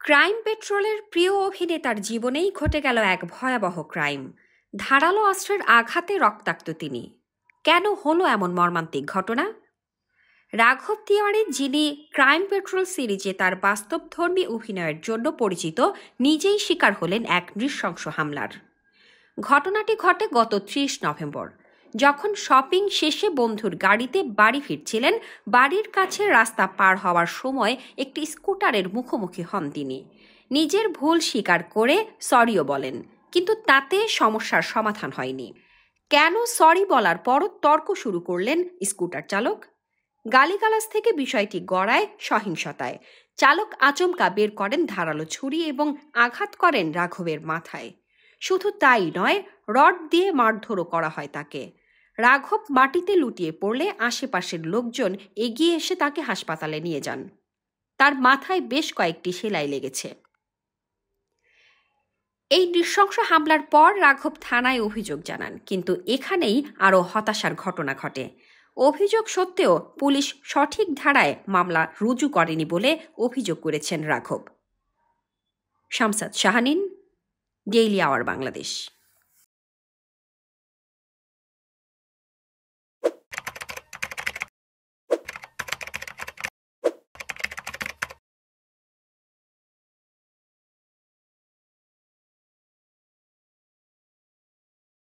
Crime পেট্রোলের প্রিয় অভিনেতার জীবনেই ঘটে গেল এক ভয়াবহ ক্রাইম। ধারালো অস্ত্রের আঘাতে রক্তাক্ত তিনি। কেন হলো এমন মর্মান্তিক ঘটনা? রাঘব তিওয়ারি, যিনি ক্রাইম পেট্রোল সিরিজে তার বাস্তবধর্মী অভিনয়ের জন্য পরিচিত, নিজেই শিকার হলেন এক নৃশংস হামলার। ঘটনাটি ঘটে গত ৩০ নভেম্বর, যখন শপিং শেষে বন্ধুর গাড়িতে বাড়ি ফিরছিলেন। বাড়ির কাছে রাস্তা পার হওয়ার সময় একটি স্কুটারের মুখোমুখি হন তিনি। নিজের ভুল স্বীকার করে সরিও বলেন, কিন্তু তাতে সমস্যার সমাধান হয়নি। কেন সরি বলার পরও তর্ক শুরু করলেন স্কুটার চালক। গালিগালাজ থেকে বিষয়টি গড়ায় সহিংসতায়। চালক আচমকা বের করেন ধারালো ছুরি এবং আঘাত করেন রাঘবের মাথায়। শুধু তাই নয়, রড দিয়ে মারধরও করা হয় তাকে। রাঘব মাটিতে লুটিয়ে পড়লে আশেপাশের লোকজন এগিয়ে এসে তাকে হাসপাতালে নিয়ে যান। তার মাথায় বেশ কয়েকটি সেলাই লেগেছে। এই নৃশংস হামলার পর রাঘব থানায় অভিযোগ জানান, কিন্তু এখানেই আরও হতাশার ঘটনা ঘটে। অভিযোগ সত্ত্বেও পুলিশ সঠিক ধারায় মামলা রুজু করেনি বলে অভিযোগ করেছেন রাঘব। Shamsad Shahanin, daily our Bangladesh.